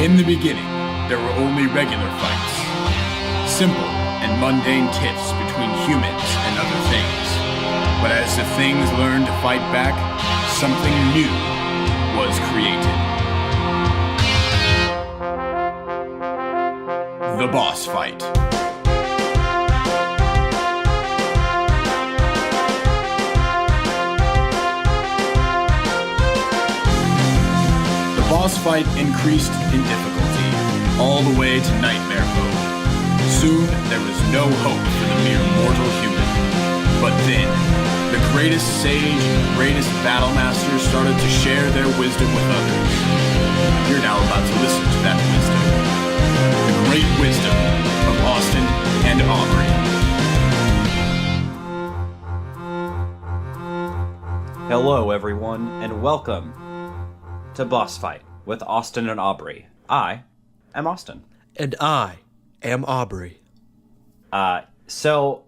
In the beginning, there were only regular fights. Simple and mundane tiffs between humans and other things. But as the things learned to fight back, something new was created. The boss fight. The boss fight increased in difficulty, all the way to nightmare mode. Soon, there was no hope for the mere mortal human. But then, the greatest sage and greatest battle masters started to share their wisdom with others. You're now about to listen to that wisdom. The great wisdom of Austin and Aubrey. Hello, everyone, and welcome to Boss Fight with Austin and Aubrey. I am Austin. And I am Aubrey. So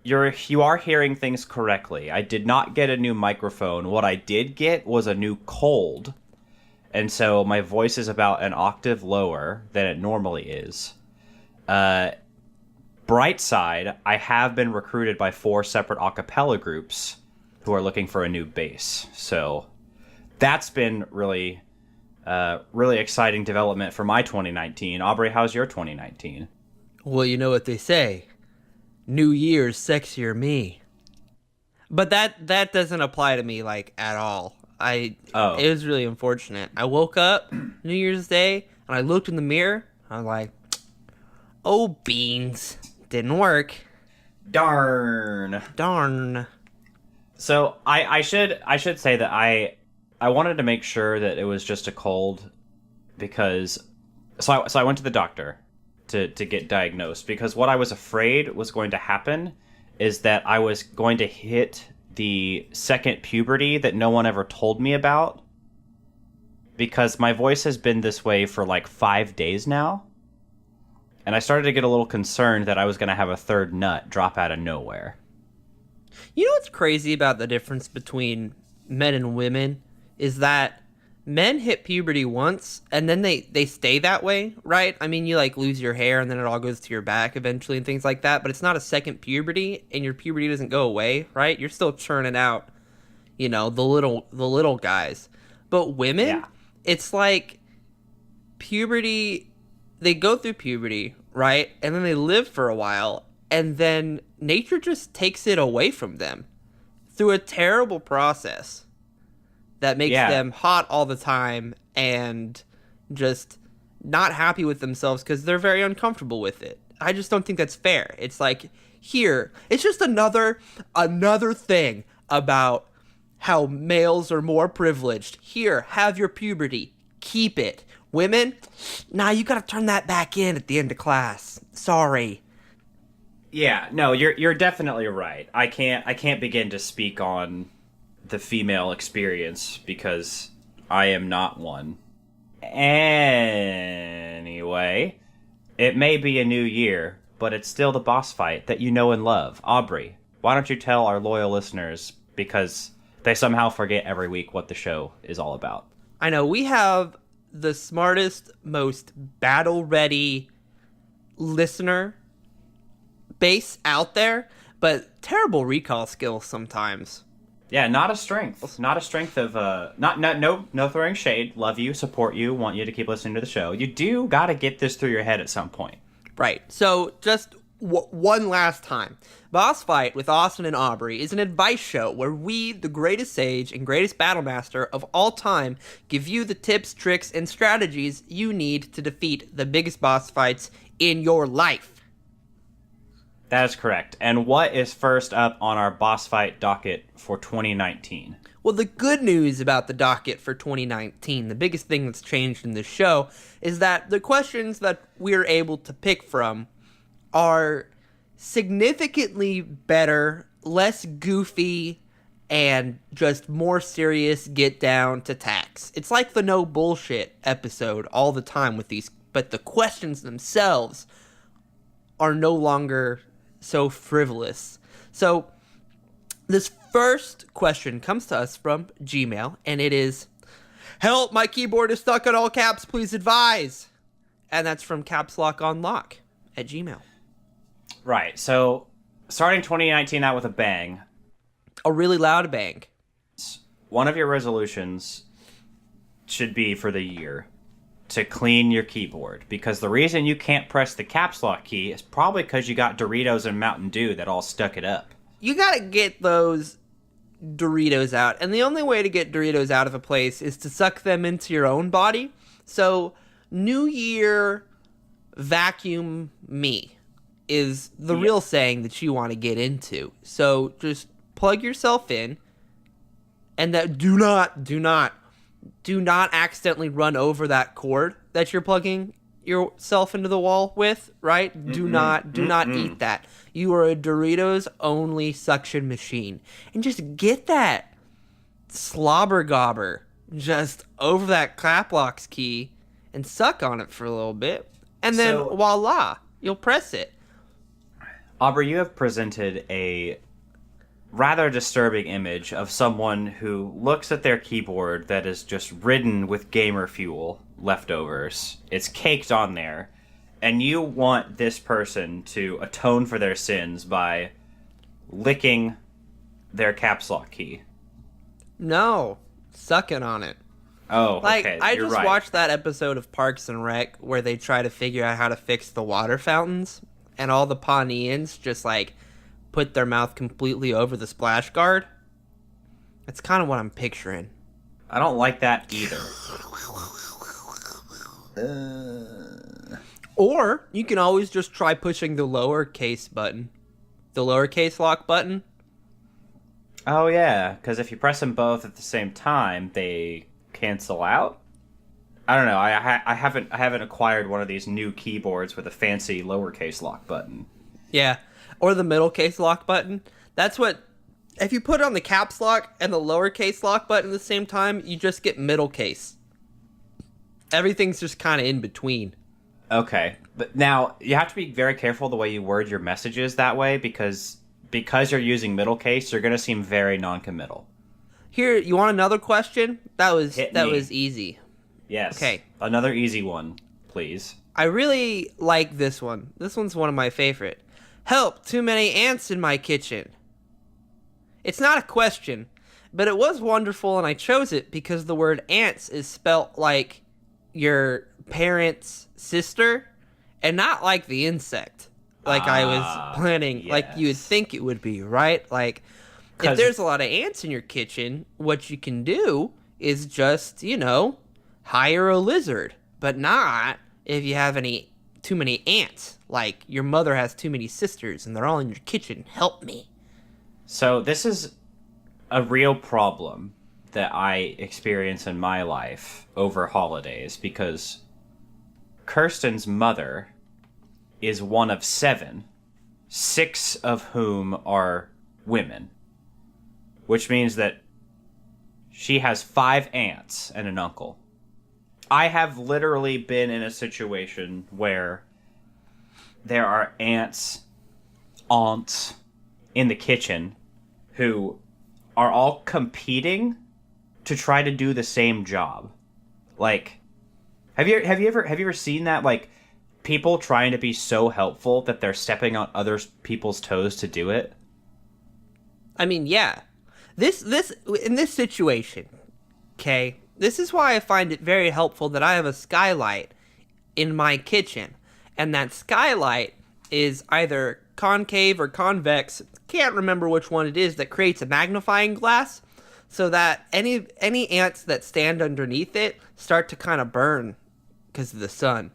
you are hearing things correctly. I did not get a new microphone. What I did get was a new cold. And so my voice is about an octave lower than it normally is. Bright side, I have been recruited by 4 separate a cappella groups who are looking for a new bass. So that's been really exciting development for my 2019. Aubrey, how's your 2019? Well, you know what they say. New Year's, sexier me. But that doesn't apply to me, like, at all. It was really unfortunate. I woke up New Year's Day, and I looked in the mirror. I was like, oh, beans. Didn't work. Darn. So I should say that I wanted to make sure that it was just a cold because so I went to the doctor to get diagnosed because what I was afraid was going to happen is that I was going to hit the second puberty that no one ever told me about because my voice has been this way for like 5 days now. And I started to get a little concerned that I was going to have a third nut drop out of nowhere. You know what's crazy about the difference between men and women is that men hit puberty once and then they stay that way, right? I mean, you like lose your hair and then it all goes to your back eventually and things like that, but it's not a second puberty and your puberty doesn't go away, right? You're still churning out, you know, the little guys. But women, It's like puberty, they go through puberty, right? And then they live for a while and then nature just takes it away from them through a terrible process that makes them hot all the time and just not happy with themselves because they're very uncomfortable with it. I just don't think that's fair. It's like, here, it's just another thing about how males are more privileged. Here, have your puberty. Keep it. Women, nah, you gotta turn that back in at the end of class. Sorry. Yeah, no, you're definitely right. I can't begin to speak on the female experience because I am not one. Anyway, it may be a new year, but it's still the boss fight that you know and love. Aubrey, why don't you tell our loyal listeners, because they somehow forget every week what the show is all about. I know, we have the smartest, most battle-ready listener base out there, but terrible recall skills sometimes. Yeah, not a strength. Not a strength of no throwing shade. Love you, support you, want you to keep listening to the show. You do got to get this through your head at some point. Right. So just one last time. Boss Fight with Austin and Aubrey is an advice show where we, the greatest sage and greatest battle master of all time, give you the tips, tricks, and strategies you need to defeat the biggest boss fights in your life. That is correct. And what is first up on our boss fight docket for 2019? Well, the good news about the docket for 2019, the biggest thing that's changed in this show, is that the questions that we're able to pick from are significantly better, less goofy, and just more serious get down to tax. It's like the no bullshit episode all the time with these, but the questions themselves are no longer so frivolous. So this first question comes to us from Gmail, and it is, Help, my keyboard is stuck in all caps, please advise. And that's from capslockunlock@gmail. Right. So, starting 2019 out with a bang, A really loud bang. one of your resolutions should be for the year to clean your keyboard, because the reason you can't press the caps lock key is probably because you got Doritos and Mountain Dew that all stuck it up. You gotta get those Doritos out, and the only way to get Doritos out of a place is to suck them into your own body. So, New Year vacuum me is the real saying that you want to get into. So, just plug yourself in, and that do not accidentally run over that cord that you're plugging yourself into the wall with, right? Do not eat that. You are a Doritos only suction machine. And just get that slobber gobber just over that clap locks key and suck on it for a little bit. And then voila, you'll press it. Aubrey, you have presented a rather disturbing image of someone who looks at their keyboard that is just ridden with gamer fuel leftovers. It's caked on there. And you want this person to atone for their sins by licking their caps lock key. No, sucking on it. Oh, Like, okay, I you're just right. watched that episode of Parks and Rec where they try to figure out how to fix the water fountains, and all the Pawneans just, like, put their mouth completely over the splash guard. That's kind of what I'm picturing. I don't like that either. Or you can always just try pushing the lowercase button. The lowercase lock button. Oh, yeah, because if you press them both at the same time, they cancel out? I don't know. I haven't acquired one of these new keyboards with a fancy lowercase lock button. Yeah. Or the middle case lock button. That's what... If you put on the caps lock and the lowercase lock button at the same time, you just get middle case. Everything's just kind of in between. Okay, but now you have to be very careful the way you word your messages that way, because you're using middle case, you're going to seem very non-committal. Here, you want another question? That was me. easy. Yes. Okay. Another easy one, please. I really like this one. This one's one of my favorite. Help, too many ants in my kitchen. It's not a question, but it was wonderful, and I chose it because the word ants is spelt like your parents' sister, and not like the insect, like I was planning, like you would think it would be, right? Like, if there's a lot of ants in your kitchen, what you can do is just, hire a lizard, but not if you have too many ants. Like, your mother has too many sisters, and they're all in your kitchen. Help me. So this is a real problem that I experience in my life over holidays, because Kirsten's mother is one of 7, 6 of whom are women, which means that she has 5 aunts and an uncle. I have literally been in a situation where there are aunts in the kitchen who are all competing to try to do the same job. Like, have you ever seen that? Like, people trying to be so helpful that they're stepping on other people's toes to do it. I mean, yeah. This in this situation, okay, this is why I find it very helpful that I have a skylight in my kitchen, and that skylight is either concave or convex. Can't remember which one it is, that creates a magnifying glass, so that any ants that stand underneath it start to kind of burn because of the sun.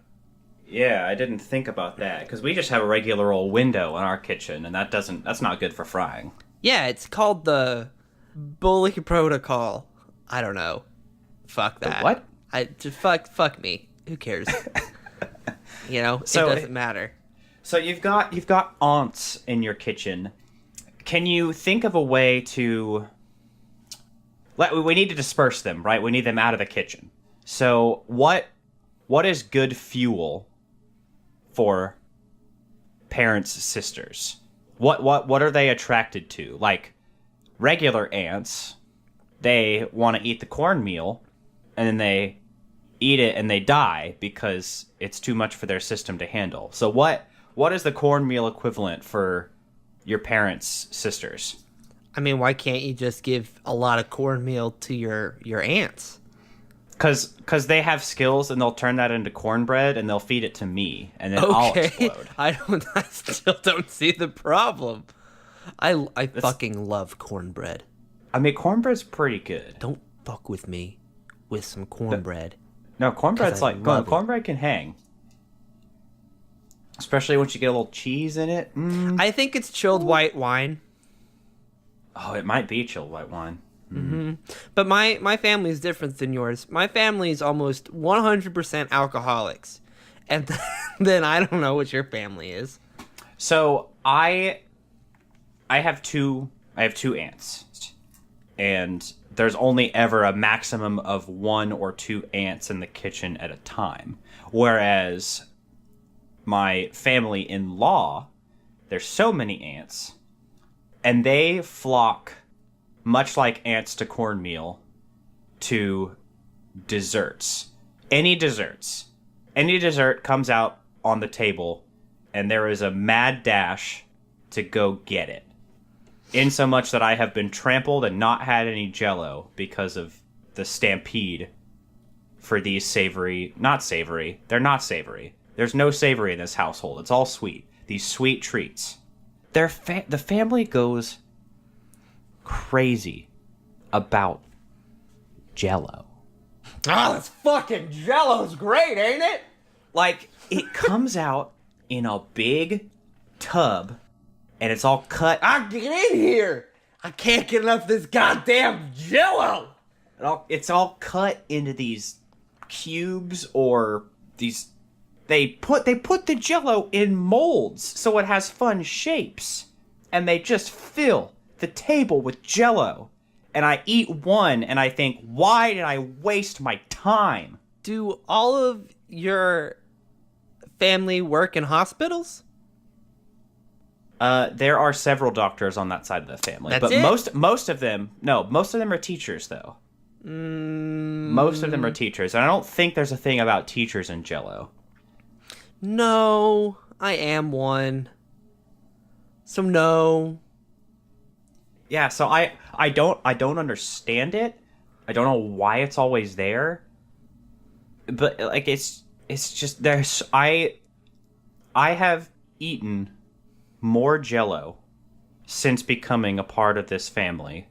Yeah, I didn't think about that, because we just have a regular old window in our kitchen, and that's not good for frying. Yeah, it's called the bully protocol. I don't know. Fuck that. The what? Fuck me. Who cares? It doesn't matter. So you've got aunts in your kitchen. Can you think of a way to... We need to disperse them, right? We need them out of the kitchen. So what is good fuel for parents' sisters? What are they attracted to? Like, regular ants, they want to eat the cornmeal, and then they eat it and they die because it's too much for their system to handle. So what is the cornmeal equivalent for your parents' sisters? I mean, why can't you just give a lot of cornmeal to your aunts? Because they have skills and they'll turn that into cornbread and they'll feed it to me and then I'll explode. I still don't see the problem. I fucking love cornbread. I mean, cornbread's pretty good. Don't fuck with me with some cornbread. No, cornbread's like cornbread can hang. Especially once you get a little cheese in it. I think it's chilled white wine. Oh, it might be chilled white wine. Mm-hmm. But my family is different than yours. My family is almost 100% alcoholics. And then I don't know what your family is. So I have two aunts. And there's only ever a maximum of 1 or 2 aunts in the kitchen at a time. Whereas my family-in-law, there's so many aunts, and they flock, much like ants to cornmeal, to desserts. Any dessert comes out on the table, and there is a mad dash to go get it. Insomuch that I have been trampled and not had any Jell-O because of the stampede for these savory... Not savory. They're not savory. There's no savory in this household. It's all sweet. These sweet treats. The family goes crazy about Jell-O. Oh, this fucking Jell-O's great, ain't it? Like, it comes out in a big tub, and it's all cut. Get in here! I can't get enough of this goddamn Jell-O! It's all cut into these cubes or these... They put the Jell-O in molds so it has fun shapes. And they just fill the table with Jell-O. And I eat one and I think, why did I waste my time? Do all of your family work in hospitals? There are several doctors on that side of the family. That's but it? most of them are teachers though. Most of them are teachers. And I don't think there's a thing about teachers in Jell-O. No, I am one. So no. Yeah, so I don't understand it. I don't know why it's always there. But like it's just there's I have eaten more Jell-O since becoming a part of this family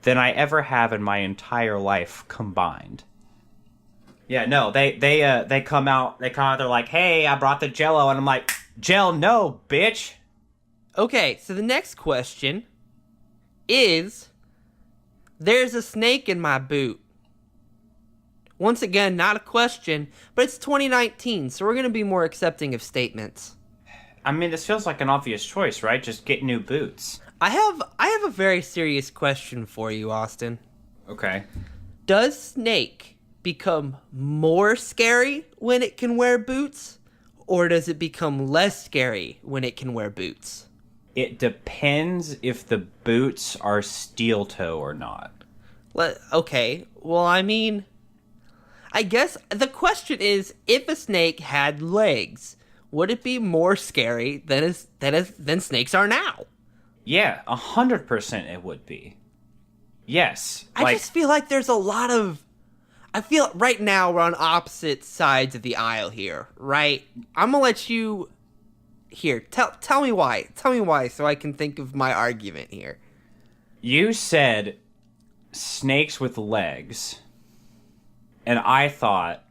than I ever have in my entire life combined. Yeah, no, they come out, they're like, hey, I brought the Jell-O, and I'm like, no, bitch. Okay, so the next question is, there's a snake in my boot. Once again, not a question, but it's 2019, so we're going to be more accepting of statements. I mean, this feels like an obvious choice, right? Just get new boots. I have a very serious question for you, Austin. Okay. Does Snake become more scary when it can wear boots, or does it become less scary when it can wear boots? It depends if the boots are steel toe or not. Okay, well, I mean, I guess the question is, if a snake had legs, would it be more scary than snakes are now? Yeah, 100% it would be. Yes. I just feel like there's a lot of... I feel right now we're on opposite sides of the aisle here, right? I'm gonna let you... Here, tell me why. Tell me why so I can think of my argument here. You said snakes with legs, and I thought...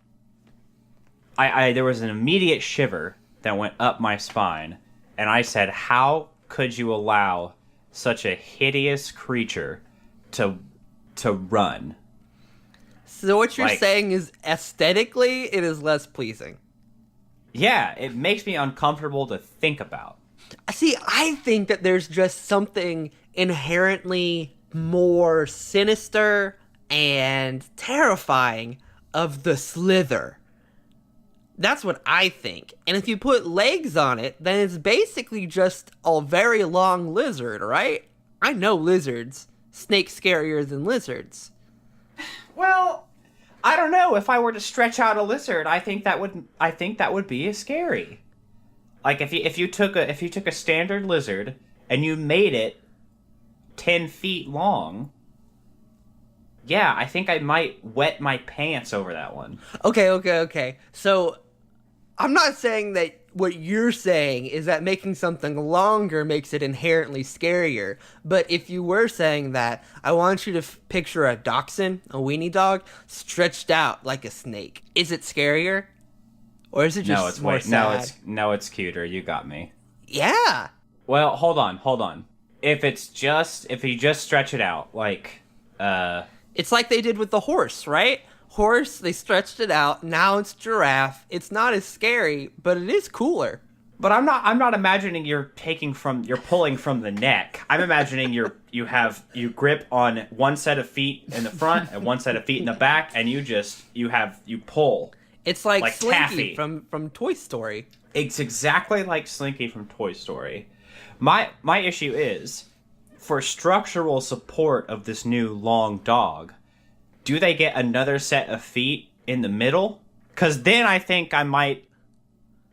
there was an immediate shiver that went up my spine, and I said, how could you allow such a hideous creature to run? So what you're saying is aesthetically it is less pleasing. Yeah, it makes me uncomfortable to think about. See, I think that there's just something inherently more sinister and terrifying of the slither. That's what I think. And if you put legs on it, then it's basically just a very long lizard, right? I know lizards. Snakes scarier than lizards. Well, I don't know. If I were to stretch out a lizard, I think that would be scary. Like if you took a standard lizard and you made it 10 feet long, yeah, I think I might wet my pants over that one. Okay. So, I'm not saying that what you're saying is that making something longer makes it inherently scarier. But if you were saying that, I want you to picture a dachshund, a weenie dog, stretched out like a snake. Is it scarier? Or is it just more sad? No, it's cuter. You got me. Yeah. Well, hold on. If you just stretch it out, like, It's like they did with the horse, right? Horse, they stretched it out. Now it's giraffe. It's not as scary, but it is cooler. But I'm not imagining you're pulling from the neck. I'm imagining you grip on one set of feet in the front and one set of feet in the back, and you pull. It's like taffy. Slinky from Toy Story. It's exactly like Slinky from Toy Story. My issue is, for structural support of this new long dog, do they get another set of feet in the middle? Because then I think I might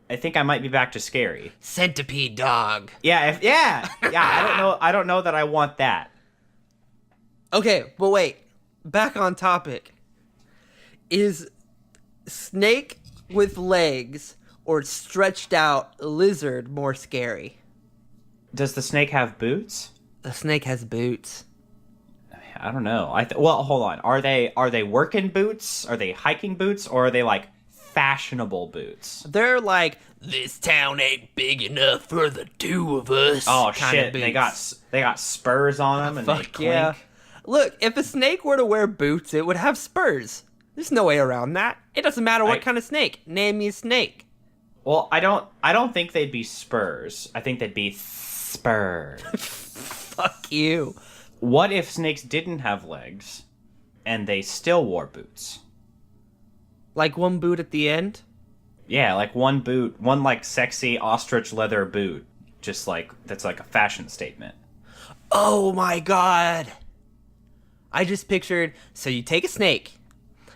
be back to scary. Centipede dog. Yeah. I don't know that I want that. Okay, but wait. Back on topic. Is snake with legs or stretched out lizard more scary? Does the snake have boots? The snake has boots. I don't know. Well, hold on. Are they working boots? Are they hiking boots? Or are they like fashionable boots? They're like, this town ain't big enough for the two of us. Oh shit! They got spurs on them and they clink. Yeah. Look, if a snake were to wear boots, it would have spurs. There's no way around that. It doesn't matter what kind of snake. Name me a snake. Well, I don't think they'd be spurs. I think they'd be spurs. Fuck you. What if snakes didn't have legs and they still wore boots? Like one boot at the end? Yeah, like one boot, one like sexy ostrich leather boot. Just like, that's like a fashion statement. Oh my god. I just pictured, so you take a snake,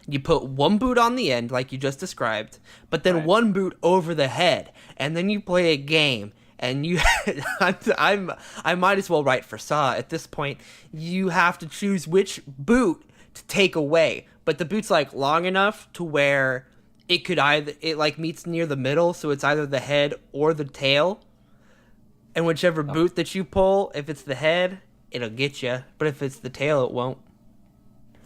you put one boot on the end like you just described, but then one boot over the head, and then you play a game. And I might as well write for Saw at this point. You have to choose which boot to take away, but the boot's like long enough to where it like meets near the middle, so it's either the head or the tail. And whichever boot that you pull, if it's the head, it'll get you, but if it's the tail, it won't.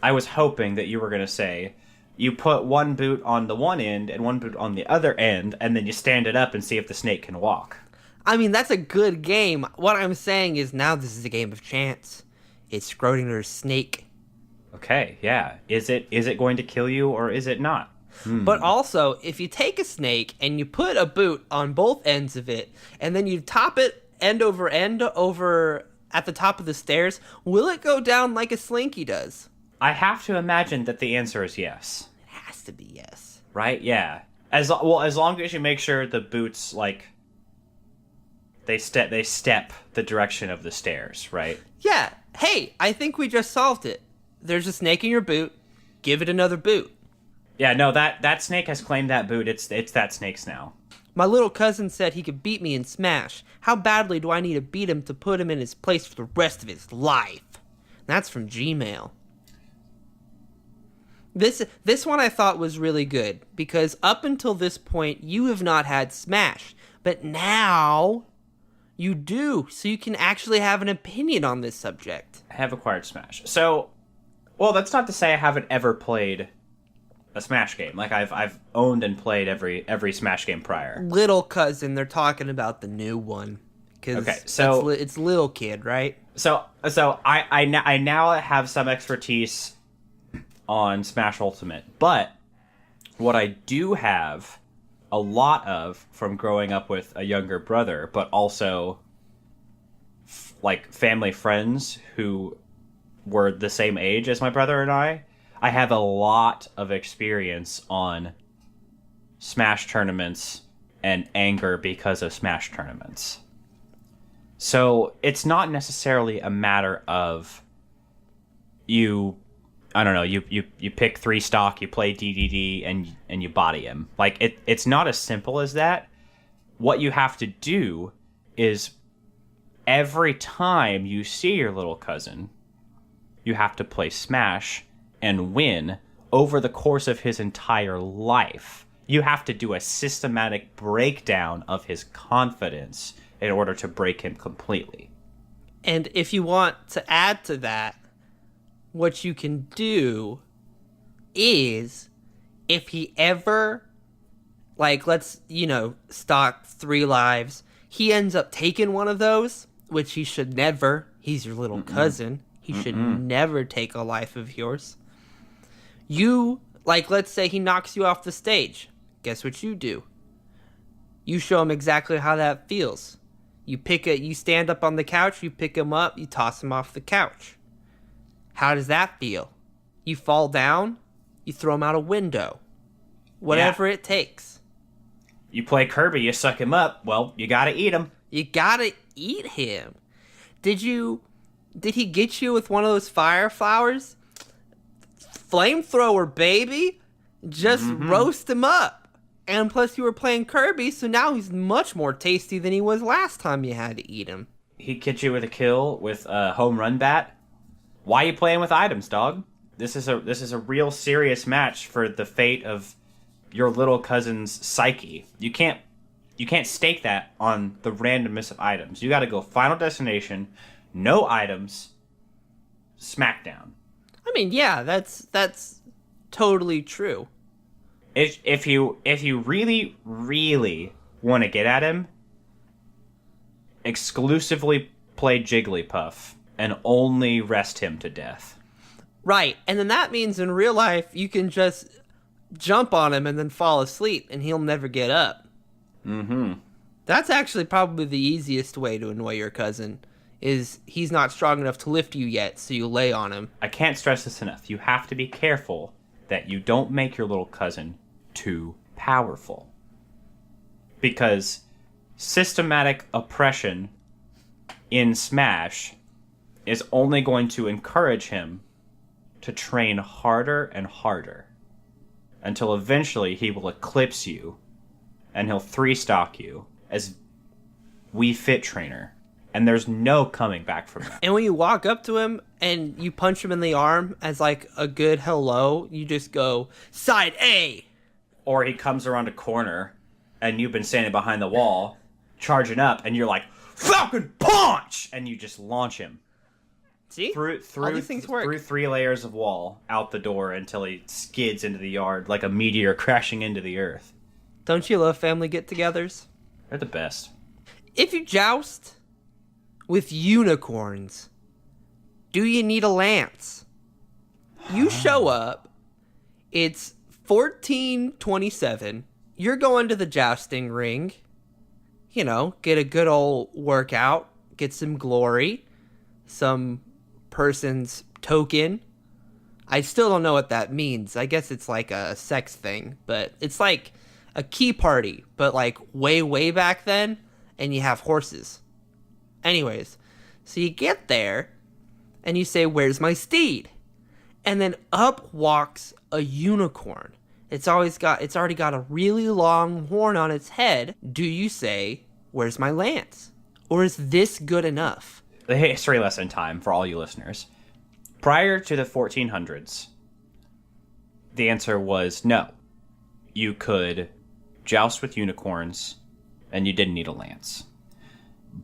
I was hoping that you were gonna say you put one boot on the one end and one boot on the other end, and then you stand it up and see if the snake can walk. I mean, that's a good game. What I'm saying is now this is a game of chance. It's Schrodinger's snake. Okay, yeah. Is it going to kill you or is it not? But also, if you take a snake and you put a boot on both ends of it, and then you top it end over at the top of the stairs, will it go down like a Slinky does? I have to imagine that the answer is yes. It has to be yes. Right? Yeah. As long as you make sure the boots, like, they step the direction of the stairs, right? Yeah. Hey, I think we just solved it. There's a snake in your boot. Give it another boot. Yeah, no, that snake has claimed that boot. It's that snake's now. My little cousin said he could beat me in Smash. How badly do I need to beat him to put him in his place for the rest of his life? That's from Gmail. This one I thought was really good, because up until this point, you have not had Smash. But now you do, so you can actually have an opinion on this subject. I have acquired Smash. So, well, that's not to say I haven't ever played a Smash game. Like, I've owned and played every Smash game prior. Little cousin, they're talking about the new one. Okay, so it's little kid, right? So I now have some expertise on Smash Ultimate, but what I do have a lot of from growing up with a younger brother, but also like family friends who were the same age as my brother and I have a lot of experience on Smash tournaments and anger because of Smash tournaments. So it's not necessarily a matter of you I don't know, you pick 3 stock, you play DDD, and you body him. Like, it's not as simple as that. What you have to do is every time you see your little cousin, you have to play Smash and win over the course of his entire life. You have to do a systematic breakdown of his confidence in order to break him completely. And if you want to add to that, what you can do is, if he ever, like, let's, stock 3 lives, he ends up taking one of those, which he should never. He's your little cousin. He should never take a life of yours. You, like, let's say he knocks you off the stage. Guess what you do? You show him exactly how that feels. You stand up on the couch, you pick him up, you toss him off the couch. How does that feel? You fall down, you throw him out a window. Whatever it takes. You play Kirby, you suck him up, well, you gotta eat him. You gotta eat him. Did he get you with one of those fire flowers? Flamethrower, baby! Just roast him up. And plus you were playing Kirby, so now he's much more tasty than he was last time you had to eat him. He gets you with a kill with a home run bat. Why are you playing with items, dog? This is a real serious match for the fate of your little cousin's psyche. You can't stake that on the randomness of items. You got to go Final Destination, no items, smackdown. I mean, yeah, that's totally true. If you really, really want to get at him, exclusively play Jigglypuff and only rest him to death. Right, and then that means in real life you can just jump on him and then fall asleep and he'll never get up. That's actually probably the easiest way to annoy your cousin, is he's not strong enough to lift you yet, so you lay on him. I can't stress this enough. You have to be careful that you don't make your little cousin too powerful. Because systematic oppression in Smash is only going to encourage him to train harder and harder until eventually he will eclipse you and he'll 3-stock you as Wii Fit trainer. And there's no coming back from that. And when you walk up to him and you punch him in the arm as like a good hello, you just go, side A! Or he comes around a corner and you've been standing behind the wall, charging up, and you're like, Falcon Punch! And you just launch him. See? Through all these things work. Through 3 layers of wall, out the door, until he skids into the yard like a meteor crashing into the earth. Don't you love family get-togethers? They're the best. If you joust with unicorns, do you need a lance? You show up, it's 14:27, you're going to the jousting ring, get a good old workout, get some glory, some person's token. I still don't know what that means. I guess it's like a sex thing, but it's like a key party, but like way, way back then, and you have horses. Anyways, so you get there, and you say, where's my steed? And then up walks a unicorn. It's already got a really long horn on its head. Do you say, where's my lance? Or is this good enough? The history lesson time for all you listeners. Prior to the 1400s, the answer was no. You could joust with unicorns, and you didn't need a lance.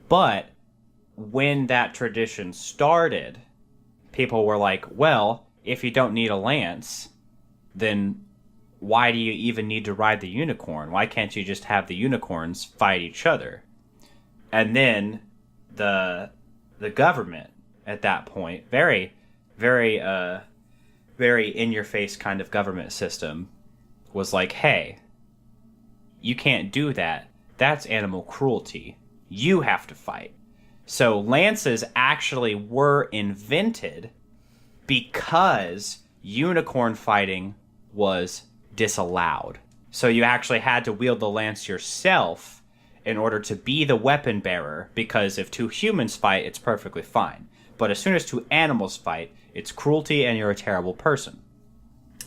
But when that tradition started, people were like, well, if you don't need a lance, then why do you even need to ride the unicorn? Why can't you just have the unicorns fight each other? And then the government at that point, very, very, very in-your-face kind of government system, was like, hey, you can't do that. That's animal cruelty. You have to fight. So lances actually were invented because unicorn fighting was disallowed. So you actually had to wield the lance yourself in order to be the weapon bearer, because if 2 humans fight, it's perfectly fine. But as soon as 2 animals fight, it's cruelty and you're a terrible person.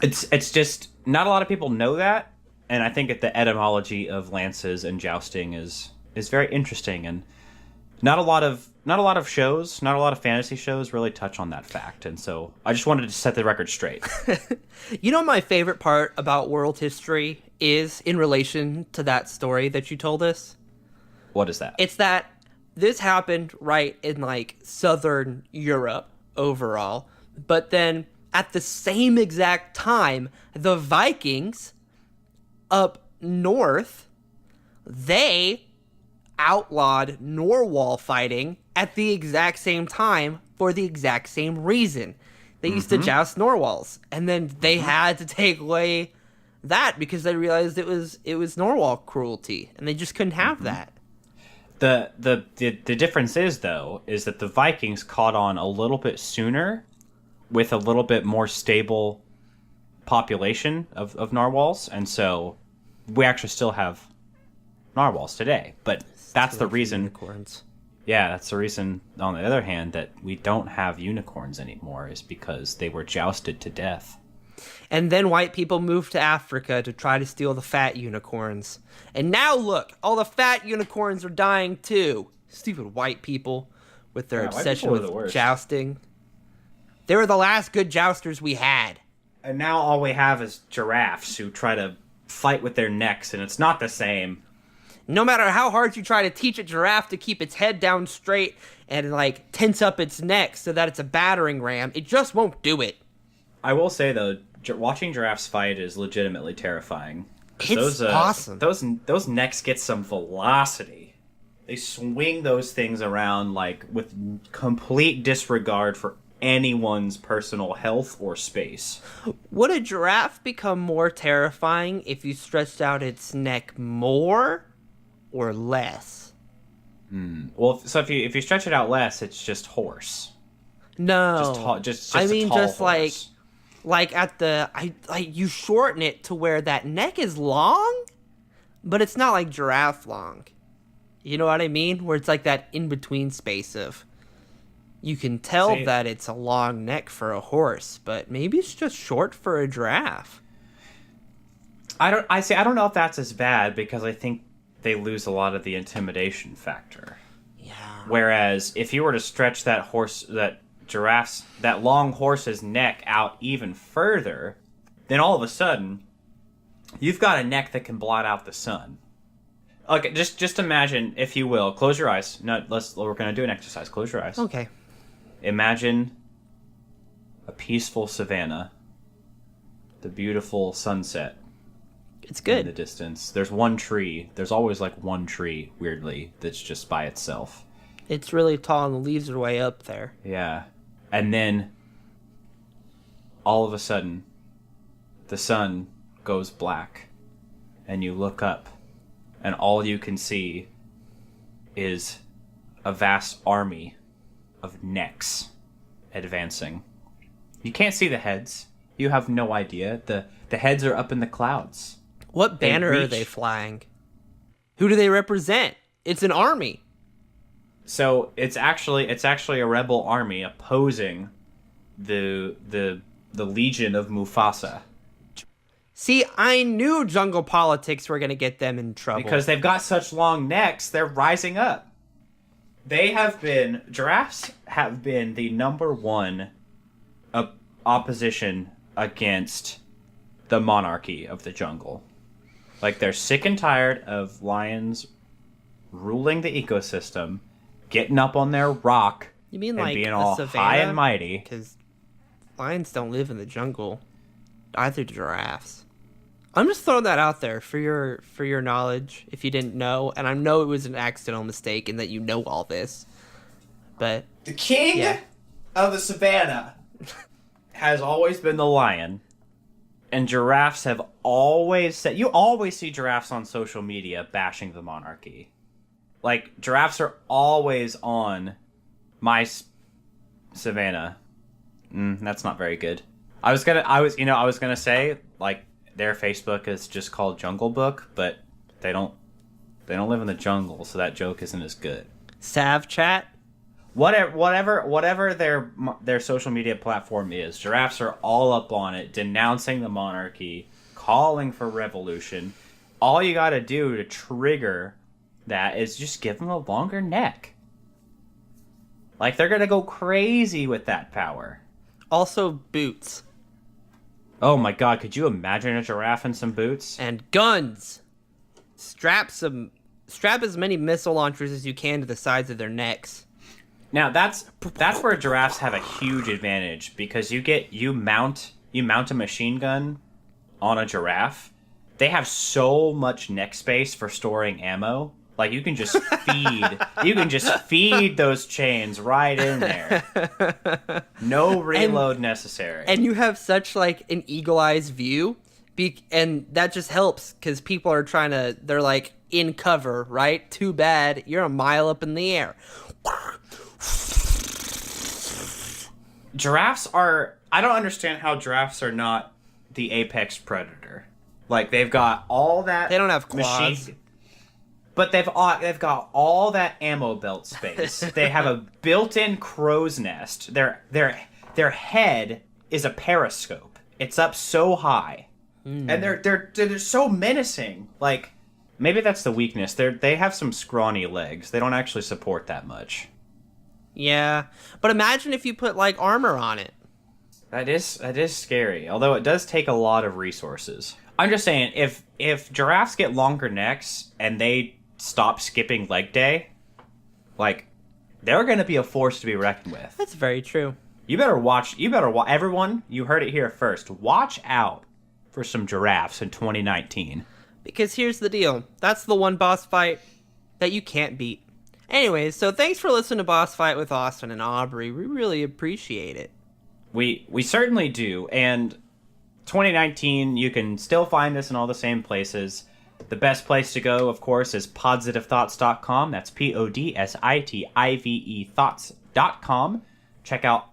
It's just not a lot of people know that, and I think that the etymology of lances and jousting is very interesting, and not a lot of shows, not a lot of fantasy shows really touch on that fact, and so I just wanted to set the record straight. You know, my favorite part about world history is in relation to that story that you told us. What is that? It's that this happened right in like Southern Europe overall, but then at the same exact time, the Vikings up north, they outlawed Norwal fighting at the exact same time for the exact same reason. They used to joust Norwals, and then they had to take away that because they realized it was Norwal cruelty, and they just couldn't have that. The difference is, though, is that the Vikings caught on a little bit sooner with a little bit more stable population of narwhals, and so we actually still have narwhals today. But that's the reason. Unicorns. Yeah, that's the reason, on the other hand, that we don't have unicorns anymore, is because they were jousted to death. And then white people moved to Africa to try to steal the fat unicorns. And now look, all the fat unicorns are dying too. Stupid white people with their obsession with jousting. They were the last good jousters we had. And now all we have is giraffes who try to fight with their necks, and it's not the same. No matter how hard you try to teach a giraffe to keep its head down straight and like tense up its neck so that it's a battering ram, it just won't do it. I will say though, watching giraffes fight is legitimately terrifying. It's awesome. Those necks get some velocity. They swing those things around like with complete disregard for anyone's personal health or space. Would a giraffe become more terrifying if you stretched out its neck more or less? Well, so if you stretch it out less, it's just horse. No, just I a mean tall just horse. like at the you shorten it to where that neck is long, but it's not like giraffe long. You know what I mean? Where it's like that in between space of. You can tell that it's a long neck for a horse, but maybe it's just short for a giraffe. I don't know if that's as bad because I think they lose a lot of the intimidation factor. Yeah. Whereas if you were to stretch that long horse's neck out even further, then all of a sudden you've got a neck that can blot out the sun. Okay, just imagine, if you will, close your eyes. No, we're going to do an exercise. Close your eyes. Okay. Imagine a peaceful savanna, the beautiful sunset. It's good. In the distance. There's one tree. There's always like one tree, weirdly, that's just by itself. It's really tall and the leaves are way up there. Yeah. And then, all of a sudden, the sun goes black, and you look up, and all you can see is a vast army of necks advancing. You can't see the heads. You have no idea. The heads are up in the clouds. What banner are they flying? Who do they represent? It's an army. So it's actually a rebel army opposing the Legion of Mufasa. See, I knew jungle politics were going to get them in trouble. Because they've got such long necks, they're rising up. Giraffes have been the number one opposition against the monarchy of the jungle. Like, they're sick and tired of lions ruling the ecosystem, getting up on their rock, you mean and like being all savannah? high and mighty. Because lions don't live in the jungle. Either giraffes. I'm just throwing that out there for your knowledge, if you didn't know, and I know it was an accidental mistake and that you know all this, but the king of the savannah has always been the lion, and giraffes have always said. You always see giraffes on social media bashing the monarchy. Like, giraffes are always on my savannah. That's not very good. I was gonna say, like, their Facebook is just called Jungle Book, but they don't live in the jungle, so that joke isn't as good. Sav chat? Whatever their social media platform is, giraffes are all up on it, denouncing the monarchy, calling for revolution. All you got to do to trigger that is just give them a longer neck. Like, they're gonna go crazy with that power. Also, boots. Oh my god, could you imagine a giraffe in some boots? And guns. Strap as many missile launchers as you can to the sides of their necks. Now that's where giraffes have a huge advantage, because you mount a machine gun on a giraffe. They have so much neck space for storing ammo. Like, you can just feed those chains right in there. No reload necessary. And you have such like an eagle-eyed view, and that just helps because people are they're like in cover, right? Too bad you're a mile up in the air. I don't understand how giraffes are not the apex predator. Like, they've got all that. They don't have claws. But they've got all that ammo belt space. They have a built-in crow's nest. Their head is a periscope. It's up so high, and they're so menacing. Like, maybe that's the weakness. They have some scrawny legs. They don't actually support that much. Yeah, but imagine if you put like armor on it. That is scary. Although it does take a lot of resources. I'm just saying, if giraffes get longer necks and they stop skipping leg day, like, they're going to be a force to be reckoned with. That's very true. You better watch, everyone, you heard it here first. Watch out for some giraffes in 2019. Because here's the deal. That's the one boss fight that you can't beat. Anyways, so thanks for listening to Boss Fight with Austin and Aubrey. We really appreciate it. We certainly do. And 2019, you can still find us in all the same places. The best place to go, of course, is podsitivethoughts.com. That's PODSITIVE thoughts.com. Check out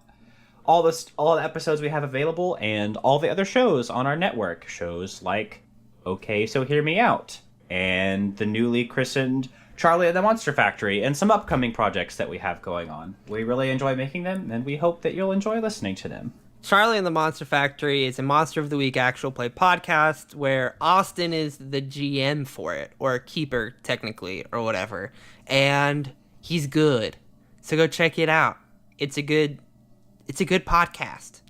all the episodes we have available and all the other shows on our network. Shows like Okay, So Hear Me Out and the newly christened Charlie and the Monster Factory and some upcoming projects that we have going on. We really enjoy making them, and we hope that you'll enjoy listening to them. Charlie and the Monster Factory is a Monster of the Week actual play podcast where Austin is the GM for it, or keeper, technically, or whatever. And he's good. So go check it out. It's a good podcast.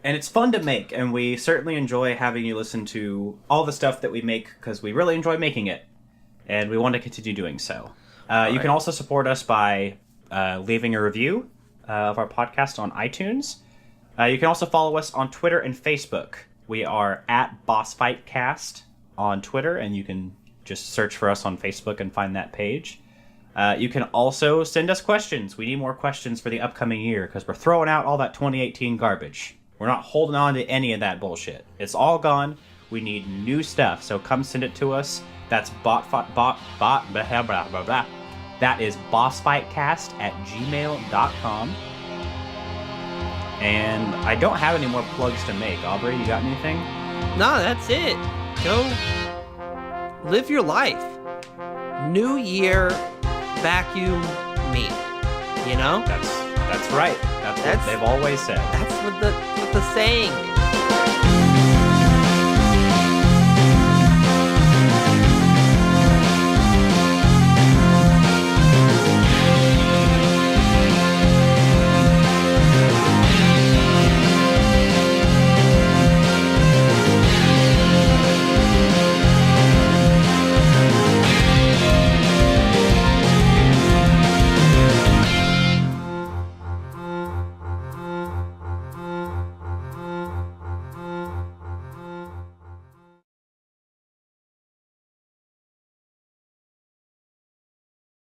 And it's fun to make, and we certainly enjoy having you listen to all the stuff that we make, because we really enjoy making it, and we want to continue doing so. You can also support us by leaving a review of our podcast on iTunes. You can also follow us on Twitter and Facebook. We are at BossFightCast on Twitter, and you can just search for us on Facebook and find that page. You can also send us questions. We need more questions for the upcoming year, because we're throwing out all that 2018 garbage. We're not holding on to any of that bullshit. It's all gone. We need new stuff, so come send it to us. That's blah, blah, blah, blah. That is bossfightcast@gmail.com. And I don't have any more plugs to make. Aubrey, you got anything? No, that's it. Go live your life. New year, vacuum me. You know? That's right. That's what they've always said. That's what the saying is.